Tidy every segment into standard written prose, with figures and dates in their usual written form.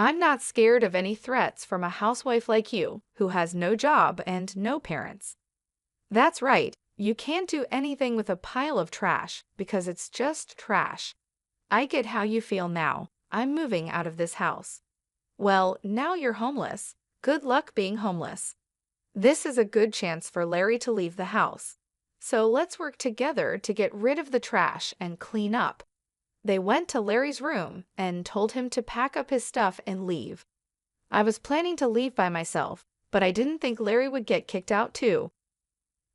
I'm not scared of any threats from a housewife like you, who has no job and no parents. That's right, you can't do anything with a pile of trash because it's just trash. I get how you feel now. I'm moving out of this house. Well, now you're homeless. Good luck being homeless. This is a good chance for Larry to leave the house. So let's work together to get rid of the trash and clean up. They went to Larry's room and told him to pack up his stuff and leave. I was planning to leave by myself, but I didn't think Larry would get kicked out too.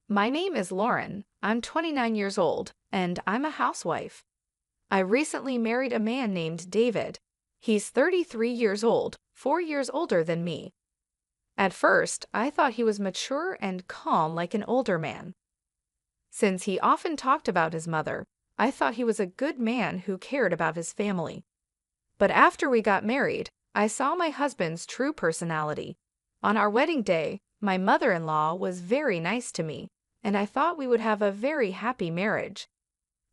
My name is Lauren. I'm 29 years old, and I'm a housewife. I recently married a man named David. He's 33 years old, 4 years older than me. At first, I thought he was mature and calm like an older man. Since he often talked about his mother, I thought he was a good man who cared about his family. But after we got married, I saw my husband's true personality. On our wedding day, my mother-in-law was very nice to me, and I thought we would have a very happy marriage.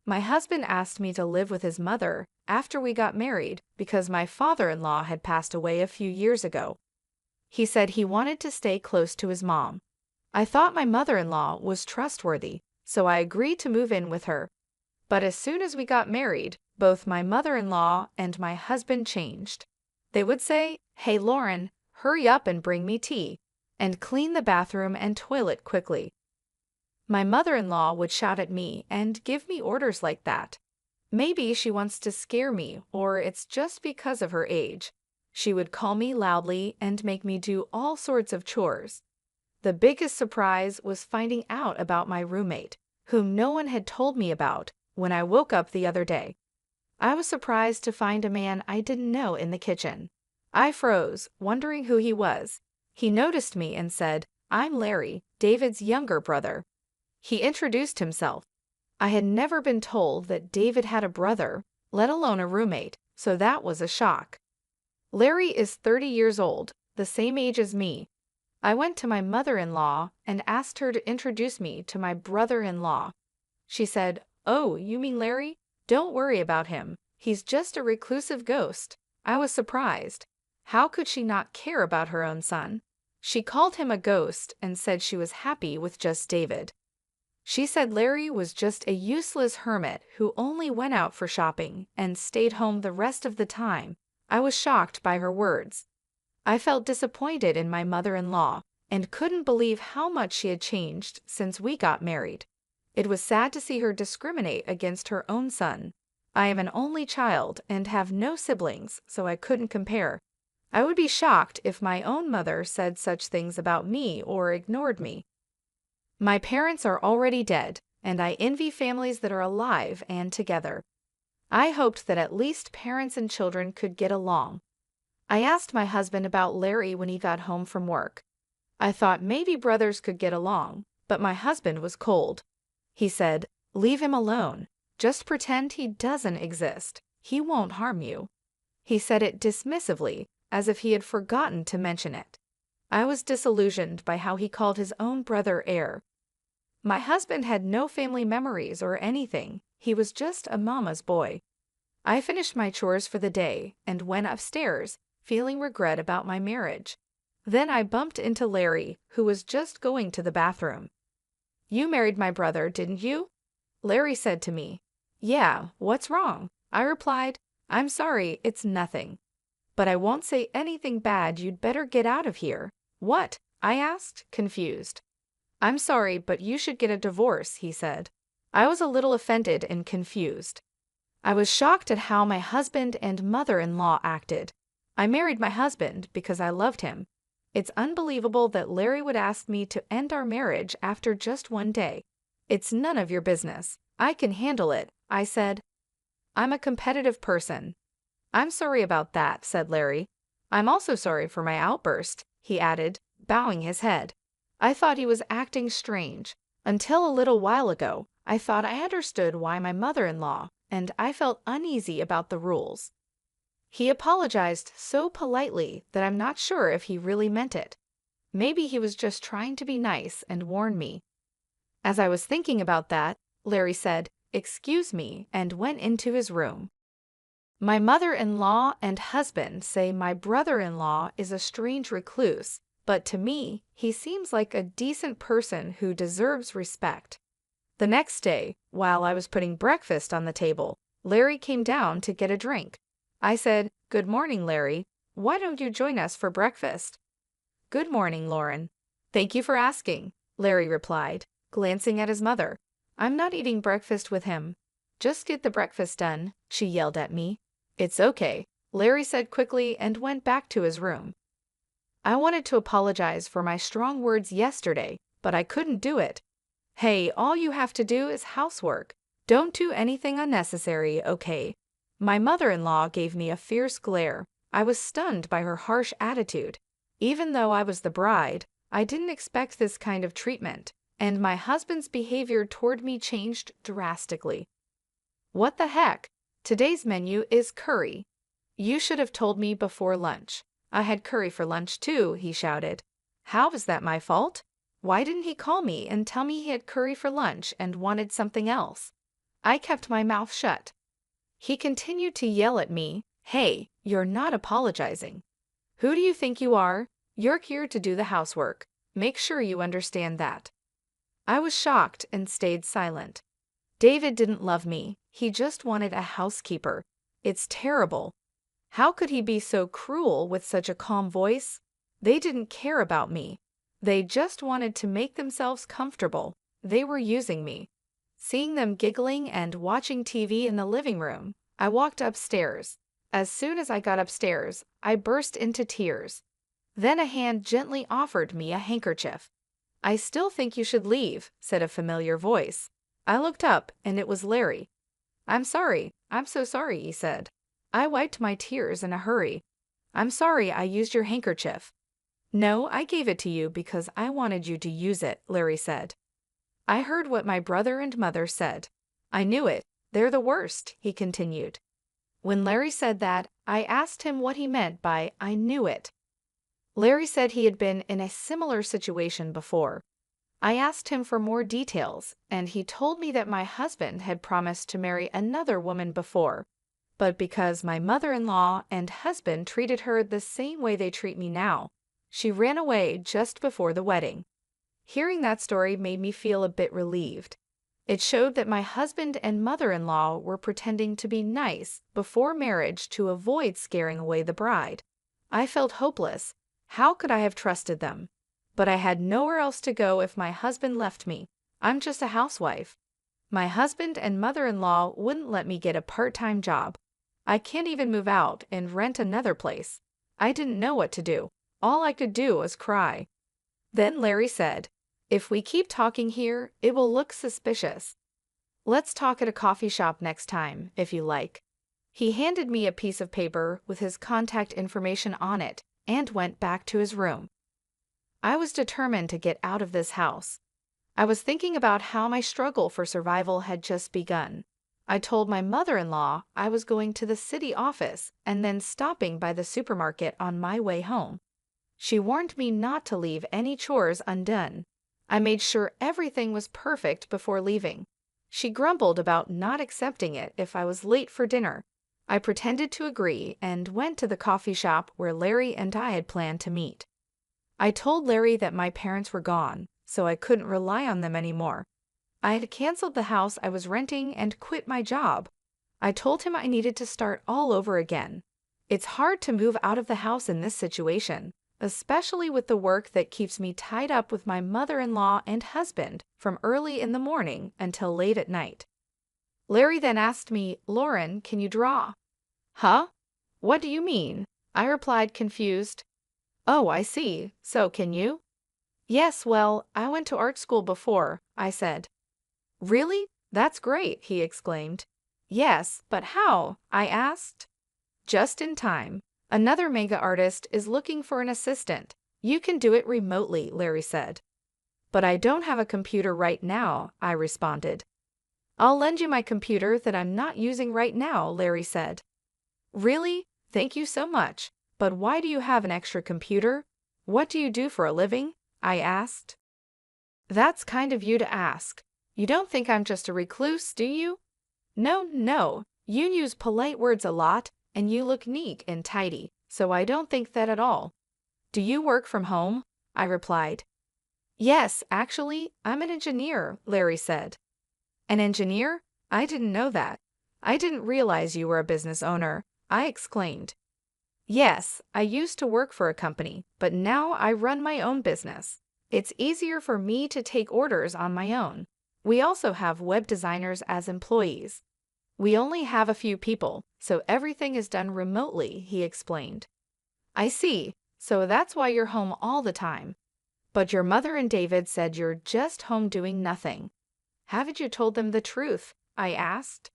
My husband asked me to live with his mother after we got married because my father-in-law had passed away a few years ago. He said he wanted to stay close to his mom. I thought my mother-in-law was trustworthy, so I agreed to move in with her. But as soon as we got married, both my mother-in-law and my husband changed. They would say, "Hey Lauren, hurry up and bring me tea," and clean the bathroom and toilet quickly. My mother-in-law would shout at me and give me orders like that. Maybe she wants to scare me, or it's just because of her age. She would call me loudly and make me do all sorts of chores. The biggest surprise was finding out about my roommate, whom no one had told me about, when I woke up the other day. I was surprised to find a man I didn't know in the kitchen. I froze, wondering who he was. He noticed me and said, "I'm Larry, David's younger brother." He introduced himself. I had never been told that David had a brother, let alone a roommate, so that was a shock. Larry is 30 years old, the same age as me. I went to my mother-in-law and asked her to introduce me to my brother-in-law. She said, "Oh, you mean Larry? Don't worry about him. He's just a reclusive ghost." I was surprised. How could she not care about her own son? She called him a ghost and said she was happy with just David. She said Larry was just a useless hermit who only went out for shopping and stayed home the rest of the time. I was shocked by her words. I felt disappointed in my mother-in-law and couldn't believe how much she had changed since we got married. It was sad to see her discriminate against her own son. I am an only child and have no siblings, so I couldn't compare. I would be shocked if my own mother said such things about me or ignored me. My parents are already dead, and I envy families that are alive and together. I hoped that at least parents and children could get along. I asked my husband about Larry when he got home from work. I thought maybe brothers could get along, but my husband was cold. He said, "Leave him alone. Just pretend he doesn't exist. He won't harm you." He said it dismissively, as if he had forgotten to mention it. I was disillusioned by how he called his own brother heir. My husband had no family memories or anything. He was just a mama's boy. I finished my chores for the day and went upstairs, feeling regret about my marriage. Then I bumped into Larry, who was just going to the bathroom. "You married my brother, didn't you?" Larry said to me. "Yeah, what's wrong?" I replied, "I'm sorry, it's nothing. But I won't say anything bad. You'd better get out of here." "What?" I asked, confused. "I'm sorry, but you should get a divorce," he said. I was a little offended and confused. I was shocked at how my husband and mother-in-law acted. I married my husband because I loved him. It's unbelievable that Larry would ask me to end our marriage after just one day. "It's none of your business. I can handle it," I said. "I'm a competitive person." "I'm sorry about that," said Larry. "I'm also sorry for my outburst," he added, bowing his head. I thought he was acting strange. Until a little while ago, I thought I understood why my mother-in-law, and I felt uneasy about the rules. He apologized so politely that I'm not sure if he really meant it. Maybe he was just trying to be nice and warn me. As I was thinking about that, Larry said, "Excuse me," and went into his room. My mother-in-law and husband say my brother-in-law is a strange recluse, but to me, he seems like a decent person who deserves respect. The next day, while I was putting breakfast on the table, Larry came down to get a drink. I said, "Good morning, Larry. Why don't you join us for breakfast?" "Good morning, Lauren. Thank you for asking," Larry replied, glancing at his mother. "I'm not eating breakfast with him." "Just get the breakfast done," she yelled at me. "It's okay," Larry said quickly and went back to his room. I wanted to apologize for my strong words yesterday, but I couldn't do it. Hey, all you have to do is housework. Don't do anything unnecessary, okay? My mother-in-law gave me a fierce glare. I was stunned by her harsh attitude. Even though I was the bride, I didn't expect this kind of treatment, and my husband's behavior toward me changed drastically. "What the heck? Today's menu is curry." "You should have told me before lunch. I had curry for lunch too," he shouted. "How is that my fault? Why didn't he call me and tell me he had curry for lunch and wanted something else?" I kept my mouth shut. He continued to yell at me. "Hey, you're not apologizing. Who do you think you are? You're here to do the housework. Make sure you understand that." I was shocked and stayed silent. David didn't love me. He just wanted a housekeeper. It's terrible. How could he be so cruel with such a calm voice? They didn't care about me. They just wanted to make themselves comfortable. They were using me. Seeing them giggling and watching TV in the living room, I walked upstairs. As soon as I got upstairs, I burst into tears. Then a hand gently offered me a handkerchief. "I still think you should leave," said a familiar voice. I looked up, and it was Larry. "I'm sorry. I'm so sorry," he said. I wiped my tears in a hurry. "I'm sorry I used your handkerchief." "No, I gave it to you because I wanted you to use it," Larry said. I heard what my brother and mother said. "I knew it. They're the worst," he continued. When Larry said that, I asked him what he meant by "I knew it." Larry said he had been in a similar situation before. I asked him for more details, and he told me that my husband had promised to marry another woman before, but because my mother-in-law and husband treated her the same way they treat me now, she ran away just before the wedding. Hearing that story made me feel a bit relieved. It showed that my husband and mother-in-law were pretending to be nice before marriage to avoid scaring away the bride. I felt hopeless. How could I have trusted them? But I had nowhere else to go if my husband left me. I'm just a housewife. My husband and mother-in-law wouldn't let me get a part-time job. I can't even move out and rent another place. I didn't know what to do. All I could do was cry. Then Larry said, "If we keep talking here, it will look suspicious. Let's talk at a coffee shop next time, if you like." He handed me a piece of paper with his contact information on it and went back to his room. I was determined to get out of this house. I was thinking about how my struggle for survival had just begun. I told my mother-in-law I was going to the city office and then stopping by the supermarket on my way home. She warned me not to leave any chores undone. I made sure everything was perfect before leaving. She grumbled about not accepting it if I was late for dinner. I pretended to agree and went to the coffee shop where Larry and I had planned to meet. I told Larry that my parents were gone, so I couldn't rely on them anymore. I had canceled the house I was renting and quit my job. I told him I needed to start all over again. It's hard to move out of the house in this situation, especially with the work that keeps me tied up with my mother-in-law and husband from early in the morning until late at night. Larry then asked me, "Lauren, can you draw?" "Huh? What do you mean?" I replied, confused. "Oh, I see. So can you?" "Yes, well, I went to art school before," I said. "Really? That's great," he exclaimed. "Yes, but how?" I asked. "Just in time. Another manga artist is looking for an assistant. You can do it remotely," Larry said. "But I don't have a computer right now," I responded. "I'll lend you my computer that I'm not using right now," Larry said. "Really? Thank you so much. But why do you have an extra computer? What do you do for a living?" I asked. "That's kind of you to ask. You don't think I'm just a recluse, do you?" No, you use polite words a lot. and you look neat and tidy, so I don't think that at all. Do you work from home? I replied. Yes, actually, I'm an engineer, Larry said. An engineer? I didn't know that. I didn't realize you were a business owner, I exclaimed. Yes, I used to work for a company, but now I run my own business. It's easier for me to take orders on my own. We also have web designers as employees. We only have a few people, so everything is done remotely, he explained. I see, so that's why you're home all the time. But your mother and David said you're just home doing nothing. Haven't you told them the truth? I asked.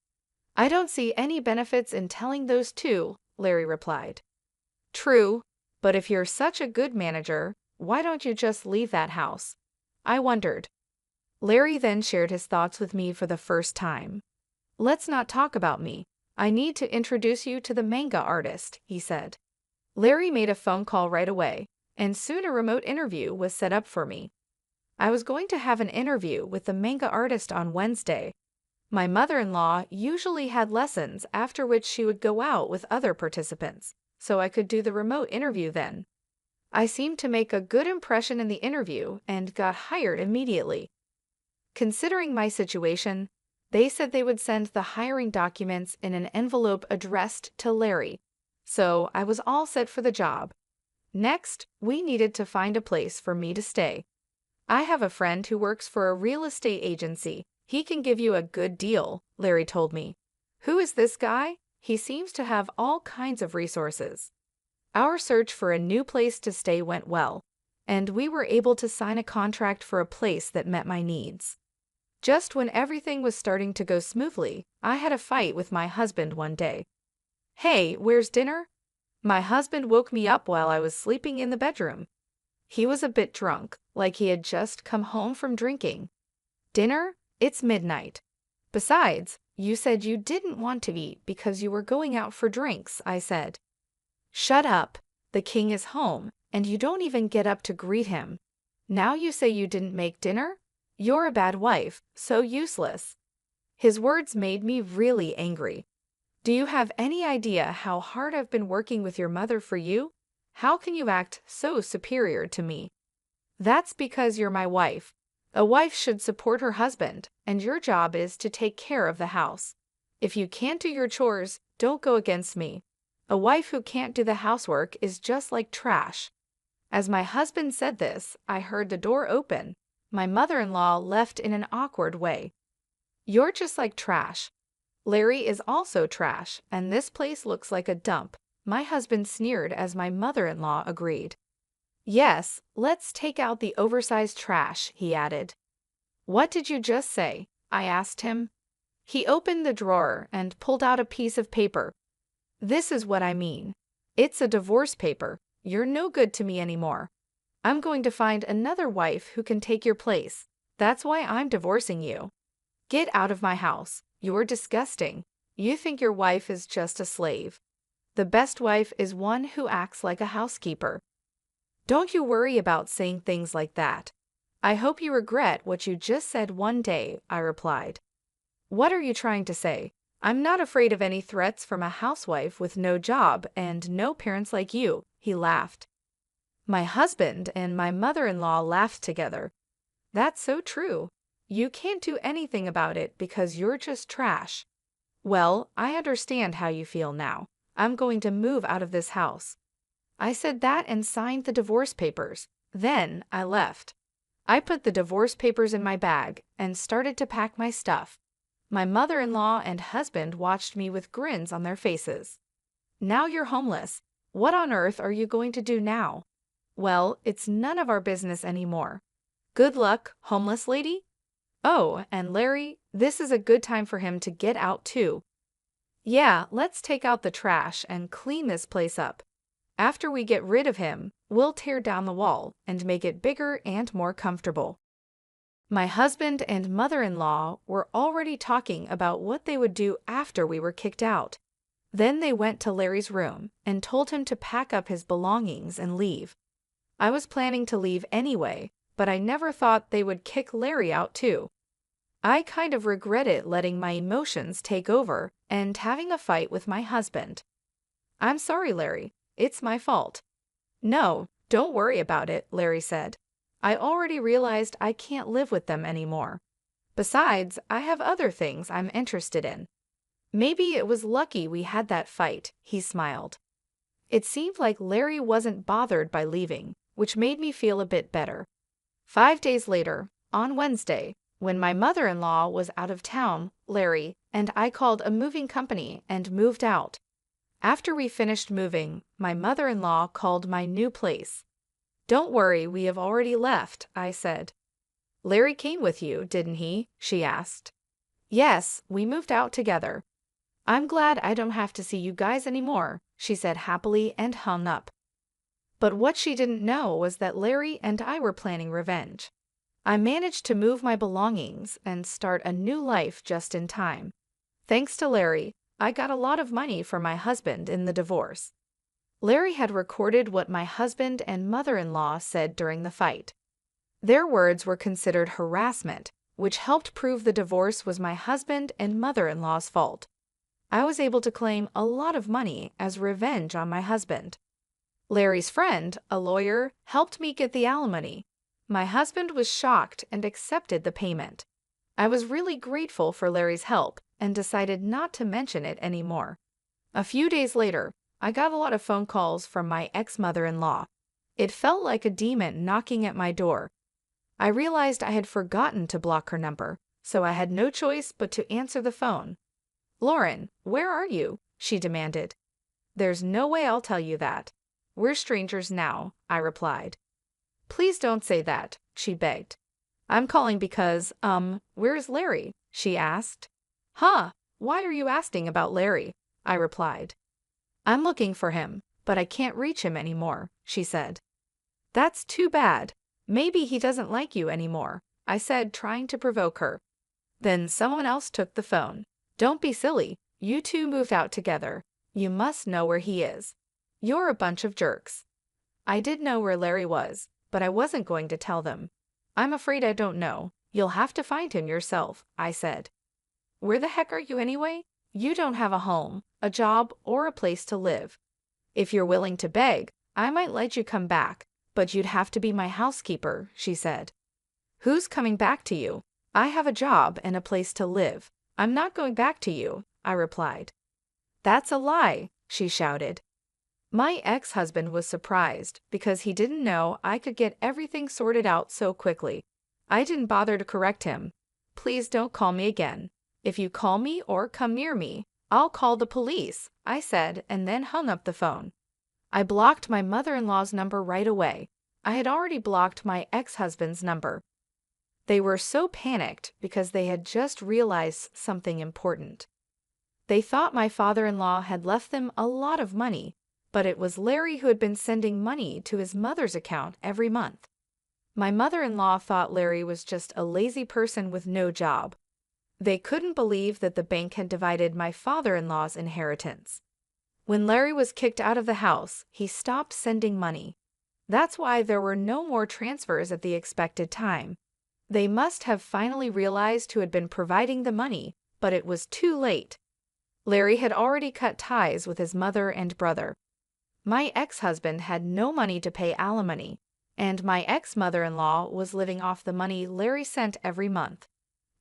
I don't see any benefits in telling those two, Larry replied. True, but if you're such a good manager, why don't you just leave that house? I wondered. Larry then shared his thoughts with me for the first time. Let's not talk about me. I need to introduce you to the manga artist, he said. Larry made a phone call right away, and soon a remote interview was set up for me. I was going to have an interview with the manga artist on Wednesday. My mother-in-law usually had lessons after which she would go out with other participants, so I could do the remote interview then. I seemed to make a good impression in the interview and got hired immediately. Considering my situation, they said they would send the hiring documents in an envelope addressed to Larry, so I was all set for the job. Next, we needed to find a place for me to stay. I have a friend who works for a real estate agency. He can give you a good deal, Larry told me. Who is this guy? He seems to have all kinds of resources. Our search for a new place to stay went well, and we were able to sign a contract for a place that met my needs. Just when everything was starting to go smoothly, I had a fight with my husband one day. Hey, where's dinner? My husband woke me up while I was sleeping in the bedroom. He was a bit drunk, like he had just come home from drinking. Dinner? It's midnight. Besides, you said you didn't want to eat because you were going out for drinks, I said. Shut up. The king is home, and you don't even get up to greet him. Now you say you didn't make dinner? You're a bad wife, so useless. His words made me really angry. Do you have any idea how hard I've been working with your mother for you? How can you act so superior to me? That's because you're my wife. A wife should support her husband, and your job is to take care of the house. If you can't do your chores, don't go against me. A wife who can't do the housework is just like trash. As my husband said this, I heard the door open. My mother-in-law left in an awkward way. You're just like trash. Larry is also trash, and this place looks like a dump, my husband sneered as my mother-in-law agreed. Yes, let's take out the oversized trash, he added. What did you just say? I asked him. He opened the drawer and pulled out a piece of paper. This is what I mean. It's a divorce paper. You're no good to me anymore. I'm going to find another wife who can take your place. That's why I'm divorcing you. Get out of my house. You're disgusting. You think your wife is just a slave. The best wife is one who acts like a housekeeper. Don't you worry about saying things like that. I hope you regret what you just said one day, I replied. What are you trying to say? I'm not afraid of any threats from a housewife with no job and no parents like you, he laughed. My husband and my mother-in-law laughed together. That's so true. You can't do anything about it because you're just trash. Well, I understand how you feel now. I'm going to move out of this house. I said that and signed the divorce papers. Then I left. I put the divorce papers in my bag and started to pack my stuff. My mother-in-law and husband watched me with grins on their faces. Now you're homeless. What on earth are you going to do now? Well, it's none of our business anymore. Good luck, homeless lady. Oh, and Larry, this is a good time for him to get out too. Yeah, let's take out the trash and clean this place up. After we get rid of him, we'll tear down the wall and make it bigger and more comfortable. My husband and mother-in-law were already talking about what they would do after we were kicked out. Then they went to Larry's room and told him to pack up his belongings and leave. I was planning to leave anyway, but I never thought they would kick Larry out too. I kind of regretted letting my emotions take over and having a fight with my husband. I'm sorry, Larry. It's my fault. No, don't worry about it, Larry said. I already realized I can't live with them anymore. Besides, I have other things I'm interested in. Maybe it was lucky we had that fight, he smiled. It seemed like Larry wasn't bothered by leaving, which made me feel a bit better. 5 days later, on Wednesday, when my mother-in-law was out of town, Larry and I called a moving company and moved out. After we finished moving, my mother-in-law called my new place. Don't worry, we have already left, I said. Larry came with you, didn't he? She asked. Yes, we moved out together. I'm glad I don't have to see you guys anymore, she said happily and hung up. But what she didn't know was that Larry and I were planning revenge. I managed to move my belongings and start a new life just in time. Thanks to Larry, I got a lot of money for my husband in the divorce. Larry had recorded what my husband and mother-in-law said during the fight. Their words were considered harassment, which helped prove the divorce was my husband and mother-in-law's fault. I was able to claim a lot of money as revenge on my husband. Larry's friend, a lawyer, helped me get the alimony. My husband was shocked and accepted the payment. I was really grateful for Larry's help and decided not to mention it anymore. A few days later, I got a lot of phone calls from my ex-mother-in-law. It felt like a demon knocking at my door. I realized I had forgotten to block her number, so I had no choice but to answer the phone. Lauren, where are you? She demanded. There's no way I'll tell you that. We're strangers now, I replied. Please don't say that, she begged. I'm calling because, where's Larry? She asked. Huh, why are you asking about Larry? I replied. I'm looking for him, but I can't reach him anymore, she said. That's too bad. Maybe he doesn't like you anymore, I said, trying to provoke her. Then someone else took the phone. Don't be silly. You two moved out together. You must know where he is. You're a bunch of jerks. I did know where Larry was, but I wasn't going to tell them. I'm afraid I don't know. You'll have to find him yourself, I said. Where the heck are you anyway? You don't have a home, a job, or a place to live. If you're willing to beg, I might let you come back, but you'd have to be my housekeeper, she said. Who's coming back to you? I have a job and a place to live. I'm not going back to you, I replied. That's a lie, she shouted. My ex-husband was surprised because he didn't know I could get everything sorted out so quickly. I didn't bother to correct him. Please don't call me again. If you call me or come near me, I'll call the police, I said, and then hung up the phone. I blocked my mother-in-law's number right away. I had already blocked my ex-husband's number. They were so panicked because they had just realized something important. They thought my father-in-law had left them a lot of money, but it was Larry who had been sending money to his mother's account every month. My mother-in-law thought Larry was just a lazy person with no job. They couldn't believe that the bank had divided my father-in-law's inheritance. When Larry was kicked out of the house, he stopped sending money. That's why there were no more transfers at the expected time. They must have finally realized who had been providing the money, but it was too late. Larry had already cut ties with his mother and brother. My ex-husband had no money to pay alimony, and my ex-mother-in-law was living off the money Larry sent every month.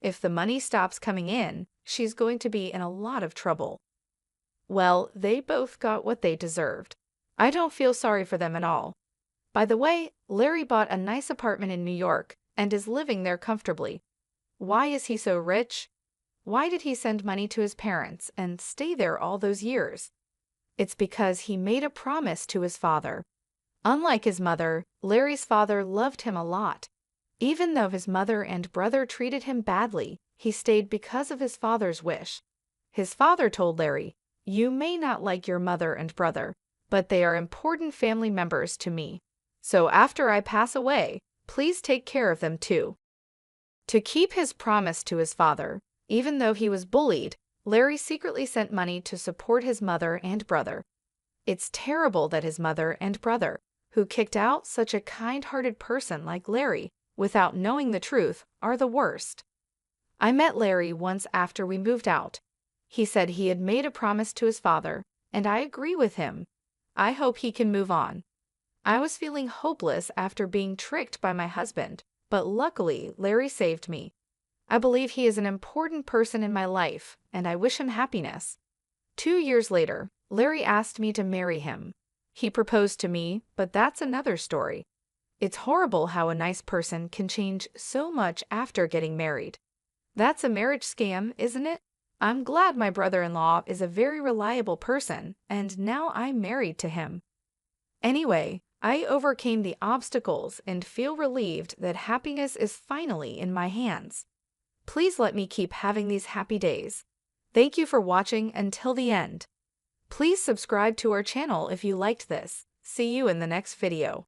If the money stops coming in, she's going to be in a lot of trouble. Well, they both got what they deserved. I don't feel sorry for them at all. By the way, Larry bought a nice apartment in New York and is living there comfortably. Why is he so rich? Why did he send money to his parents and stay there all those years? It's because he made a promise to his father. Unlike his mother, Larry's father loved him a lot. Even though his mother and brother treated him badly, he stayed because of his father's wish. His father told Larry, "You may not like your mother and brother, but they are important family members to me. So after I pass away, please take care of them too." To keep his promise to his father, even though he was bullied, Larry secretly sent money to support his mother and brother. It's terrible that his mother and brother, who kicked out such a kind-hearted person like Larry without knowing the truth, are the worst. I met Larry once after we moved out. He said he had made a promise to his father, and I agree with him. I hope he can move on. I was feeling hopeless after being tricked by my husband, but luckily Larry saved me. I believe he is an important person in my life, and I wish him happiness. 2 years later, Larry asked me to marry him. He proposed to me, but that's another story. It's horrible how a nice person can change so much after getting married. That's a marriage scam, isn't it? I'm glad my brother-in-law is a very reliable person, and now I'm married to him. Anyway, I overcame the obstacles and feel relieved that happiness is finally in my hands. Please let me keep having these happy days. Thank you for watching until the end. Please subscribe to our channel if you liked this. See you in the next video.